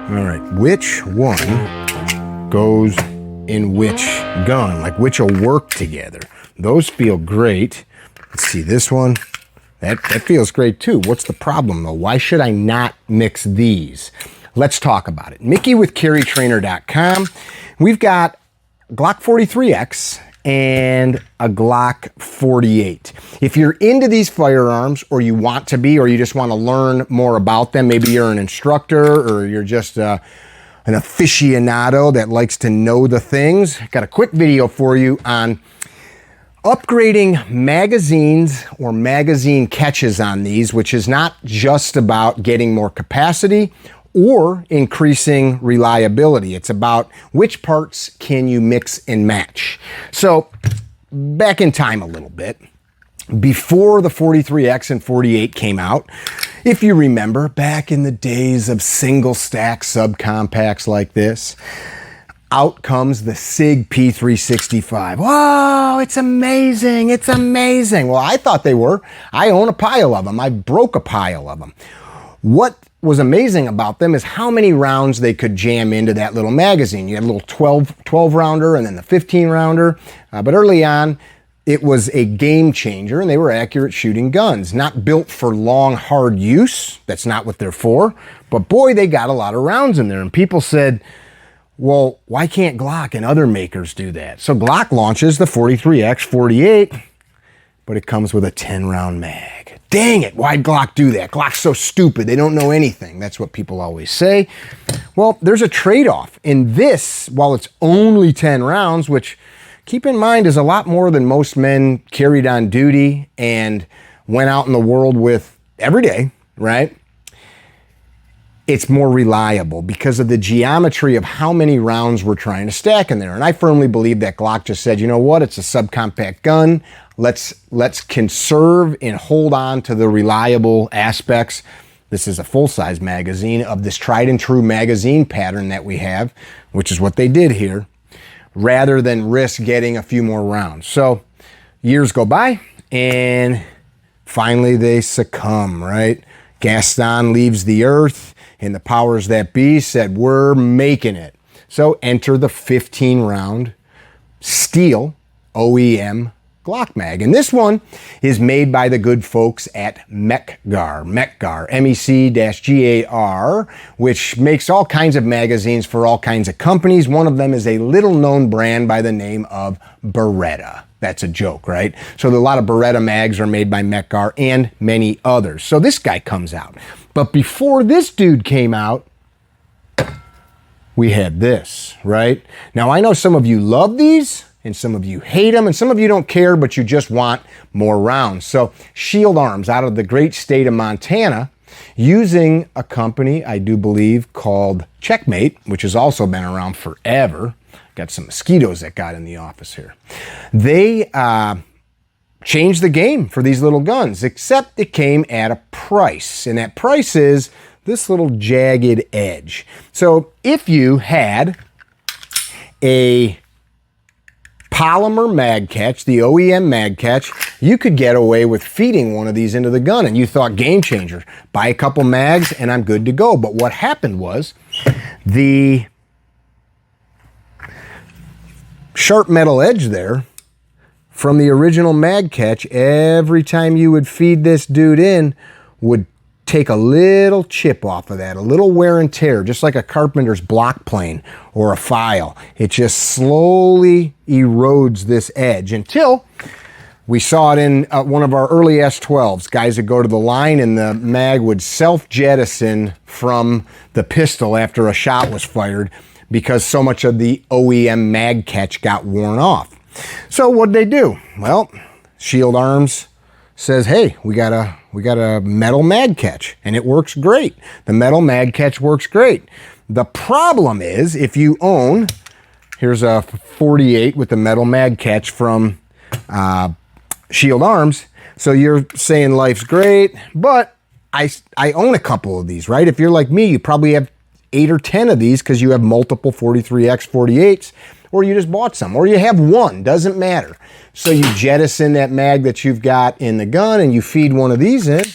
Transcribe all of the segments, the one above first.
All right, which one goes in which gun? Like which will work together? Those feel great. Let's see, this one, that feels great too. What's the problem though? Why should I not mix these? Let's talk about it. Mickey with CarryTrainer.com. We've got Glock 43X and a Glock 48. If you're into these firearms, or you want to be, or you just want to learn more about them, maybe you're an instructor or you're just an aficionado that likes to know the things, got a quick video for you on upgrading magazines or magazine catches on these, which is not just about getting more capacity or increasing reliability. It's about which parts can you mix and match. So back in time a little bit, before the 43X and 48 came out, if you remember, back in the days of single stack subcompacts like this, out comes the SIG P365. Whoa, it's amazing, it's amazing. Well, I thought they were. I own a pile of them. I broke a pile of them. What was amazing about them is how many rounds they could jam into that little magazine. You had a little 12 rounder and then the 15 rounder. But early on, it was a game changer, and they were accurate shooting guns. Not built for long, hard use. That's not what they're for. But boy, they got a lot of rounds in there. And people said, well, why can't Glock and other makers do that? So Glock launches the 43X 48, but it comes with a 10-round mag. Dang it, why'd Glock do that? Glock's so stupid, they don't know anything. That's what people always say. Well, there's a trade-off. In this, while it's only 10 rounds, which keep in mind is a lot more than most men carried on duty and went out in the world with every day, right? It's more reliable because of the geometry of how many rounds we're trying to stack in there. And I firmly believe that Glock just said, you know what, it's a subcompact gun. Let's conserve and hold on to the reliable aspects. This is a full-size magazine of this tried and true magazine pattern that we have, which is what they did here, rather than risk getting a few more rounds. So years go by and finally they succumb, right? Gaston leaves the earth, and the powers that be said, we're making it. So enter the 15-round steel OEM Glock mag. And this one is made by the good folks at Mec-Gar, M-E-C-G-A-R, which makes all kinds of magazines for all kinds of companies. One of them is a little-known brand by the name of Beretta. That's a joke, right? So a lot of Beretta mags are made by Mec-Gar and many others. So this guy comes out. But before this dude came out, we had this, right? Now, I know some of you love these, and some of you hate them, and some of you don't care, but you just want more rounds. So Shield Arms out of the great state of Montana, using a company, I do believe, called Checkmate, which has also been around forever. Got some mosquitoes that got in the office here. They changed the game for these little guns, except it came at a price. And that price is this little jagged edge. So if you had a polymer mag catch, the OEM mag catch, you could get away with feeding one of these into the gun, and you thought, game changer, buy a couple mags and I'm good to go. But what happened was the sharp metal edge there from the original mag catch, every time you would feed this dude in, would take a little chip off of that, a little wear and tear, just like a carpenter's block plane or a file. It just slowly erodes this edge until we saw it in one of our early S12s. Guys would go to the line and the mag would self-jettison from the pistol after a shot was fired because so much of the OEM mag catch got worn off. So what'd they do? Well, Shield Arms says, hey, we got a metal mag catch, and it works great. The metal mag catch works great. The problem is, if you own, here's a 48 with the metal mag catch from Shield Arms, so you're saying life's great, but I own a couple of these, right? If you're like me, you probably have 8 or 10 of these because you have multiple 43X 48s, or you just bought some, or you have one, doesn't matter. So you jettison that mag that you've got in the gun and you feed one of these in,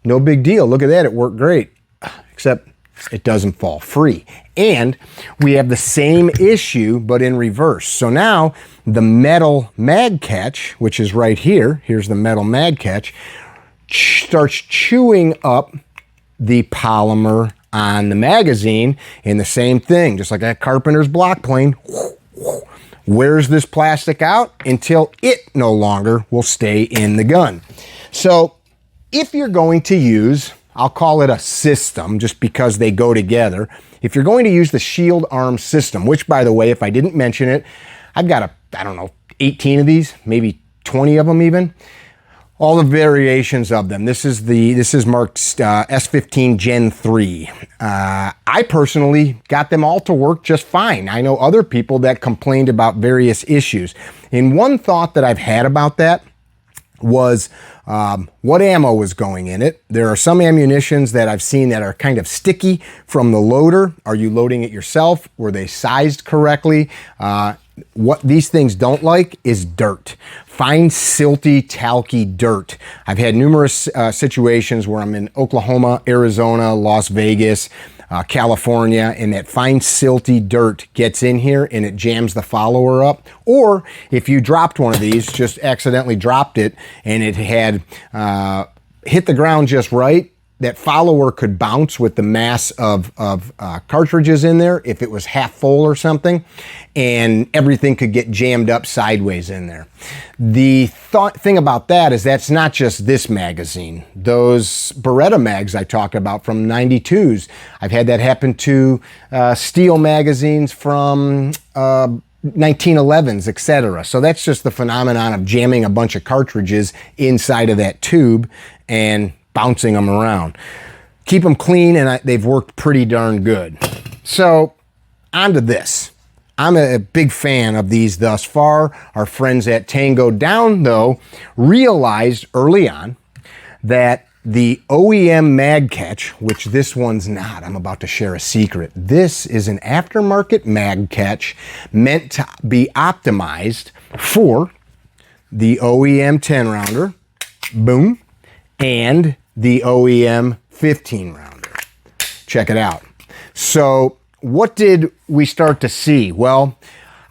no big deal. Look at that, it worked great. Except it doesn't fall free. And we have the same issue, but in reverse. So now the metal mag catch, which is right here, here's the metal mag catch, starts chewing up the polymer on the magazine, and the same thing, just like that carpenter's block plane, wears this plastic out until it no longer will stay in the gun. So if you're going to use, I'll call it a system just because they go together. If you're going to use the shield arm system, which by the way, if I didn't mention it, I've got I don't know, 18 of these, maybe 20 of them even. All the variations of them. This is marked S15 Gen 3. I personally got them all to work just fine. I know other people that complained about various issues. And one thought that I've had about that was what ammo was going in it. There are some ammunitions that I've seen that are kind of sticky from the loader. Are you loading it yourself? Were they sized correctly? What these things don't like is dirt. Fine, silty, talky dirt. I've had numerous situations where I'm in Oklahoma, Arizona, Las Vegas, California, and that fine, silty dirt gets in here and it jams the follower up. Or if you dropped one of these, just accidentally dropped it, and it had hit the ground just right, that follower could bounce with the mass of cartridges in there if it was half full or something, and everything could get jammed up sideways in there. The thing about that is that's not just this magazine. Those Beretta mags I talked about from 92s, I've had that happen to steel magazines from 1911s, etc. So that's just the phenomenon of jamming a bunch of cartridges inside of that tube and bouncing them around. Keep them clean, and they've worked pretty darn good. So on to this. I'm a big fan of these thus far. Our friends at Tango Down, though, realized early on that the OEM mag catch, which this one's not, I'm about to share a secret. This is an aftermarket mag catch meant to be optimized for the OEM 10 rounder, boom, and the OEM 15 rounder. Check it out. So what did we start to see? Well,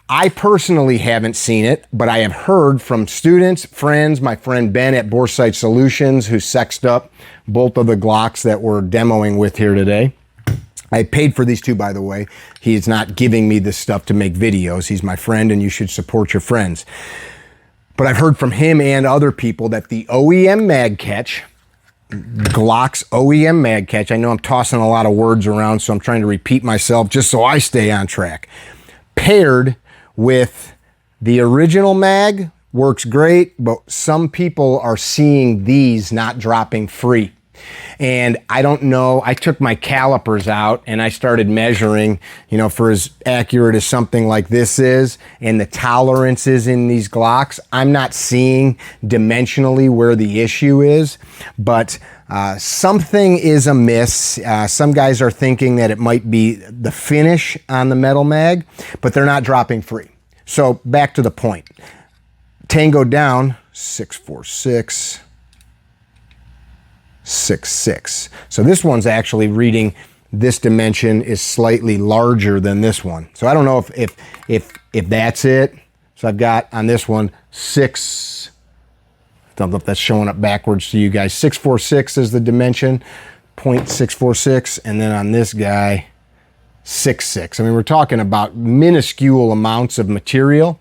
I personally haven't seen it, but I have heard from students, friends, my friend Ben at Boresight Solutions, who sexed up both of the Glocks that we're demoing with here today. I paid for these two, by the way. He is not giving me this stuff to make videos. He's my friend, and you should support your friends. But I've heard from him and other people that the OEM mag catch, Glock's OEM mag catch, I know I'm tossing a lot of words around, so I'm trying to repeat myself just so I stay on track, paired with the original mag works great, but some people are seeing these not dropping free. And I don't know, I took my calipers out and I started measuring, you know, for as accurate as something like this is, and the tolerances in these Glocks, I'm not seeing dimensionally where the issue is, but something is amiss. Some guys are thinking that it might be the finish on the metal mag, but they're not dropping free. So back to the point. Tango Down, 646. 6.6. So this one's actually reading, this dimension is slightly larger than this one. So I don't know if that's it. So I've got on this one 6. I don't know if that's showing up backwards to you guys. 646 is the dimension, 0.646, and then on this guy 6.6. I mean, we're talking about minuscule amounts of material.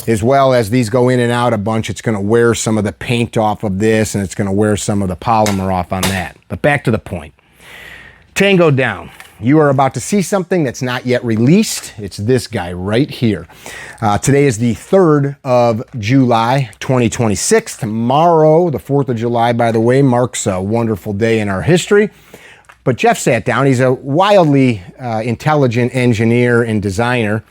As well as these go in and out a bunch, it's going to wear some of the paint off of this, and it's going to wear some of the polymer off on that. But back to the point. Tango Down. You are about to see something that's not yet released. It's this guy right here. Today is the 3rd of July, 2026. Tomorrow, the 4th of July, by the way, marks a wonderful day in our history. But Jeff sat down. He's a wildly intelligent engineer and designer.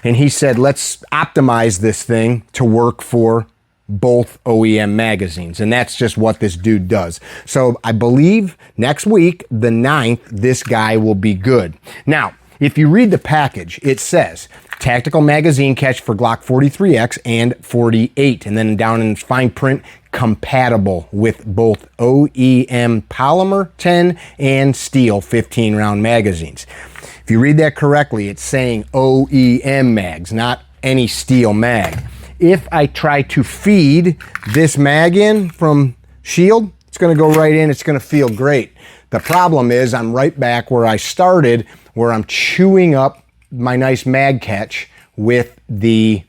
And he said, let's optimize this thing to work for both OEM magazines. And that's just what this dude does. So I believe next week, the 9th, this guy will be good. Now, if you read the package, it says tactical magazine catch for Glock 43X and 48. And then down in fine print, compatible with both OEM polymer 10 and steel 15 round magazines. If you read that correctly, it's saying OEM mags, not any steel mag. If I try to feed this mag in from Shield, it's going to go right in, it's going to feel great. The problem is I'm right back where I started, where I'm chewing up my nice mag catch with the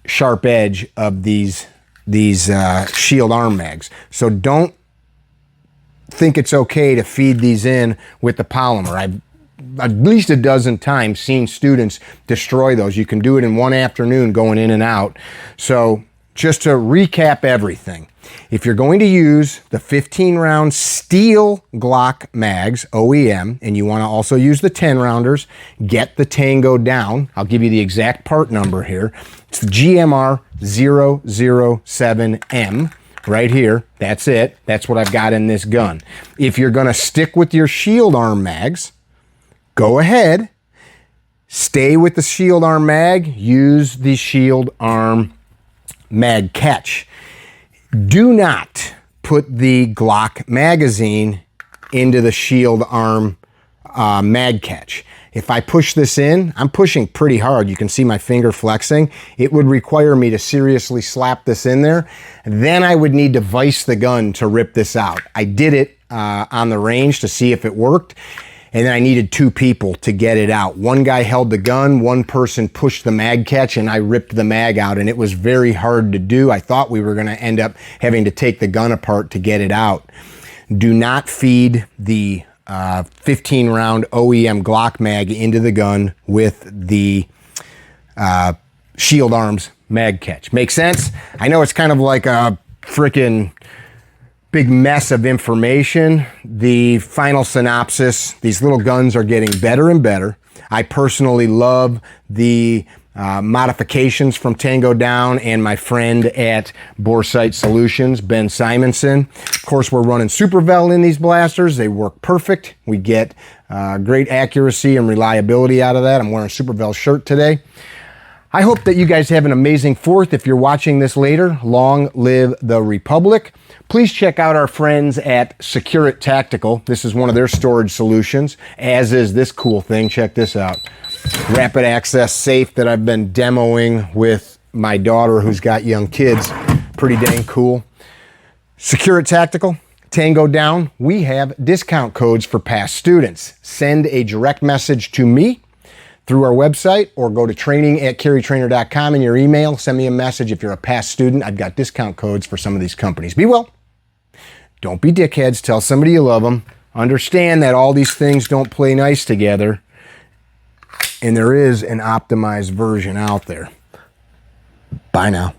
sharp edge of these Shield arm mags. So don't think it's okay to feed these in with the polymer. I've at least a dozen times seen students destroy those. You can do it in one afternoon going in and out. So just to recap everything, if you're going to use the 15 round steel Glock mags, OEM, and you want to also use the 10 rounders, get the Tango Down. I'll give you the exact part number here. It's the GMR 007M. Right here, that's it. That's what I've got in this gun. If you're going to stick with your Shield arm mags, go ahead, stay with the Shield arm mag, use the Shield arm mag catch. Do not put the Glock magazine into the Shield arm mag catch. If I push this in, I'm pushing pretty hard. You can see my finger flexing. It would require me to seriously slap this in there. Then I would need to vise the gun to rip this out. I did it on the range to see if it worked. And then I needed two people to get it out. One guy held the gun, one person pushed the mag catch, and I ripped the mag out, and it was very hard to do. I thought we were gonna end up having to take the gun apart to get it out. Do not feed the 15 round OEM Glock mag into the gun with the Shield Arms mag catch. Make sense? I know it's kind of like a freaking big mess of information. The final synopsis, these little guns are getting better and better. I personally love the modifications from Tango Down and my friend at Boresight Solutions, Ben Simonson. Of course, we're running Supervel in these blasters. They work perfect. We get great accuracy and reliability out of that. I'm wearing a Supervel shirt today. I hope that you guys have an amazing 4th. If you're watching this later, long live the Republic. Please check out our friends at Secure It Tactical. This is one of their storage solutions, as is this cool thing. Check this out. Rapid access safe that I've been demoing with my daughter who's got young kids. Pretty dang cool. Secure It Tactical, Tango Down. We have discount codes for past students. Send a direct message to me through our website or go to training@CarryTrainer.com in your email. Send me a message if you're a past student. I've got discount codes for some of these companies. Be well. Don't be dickheads. Tell somebody you love them. Understand that all these things don't play nice together. And there is an optimized version out there. Bye now.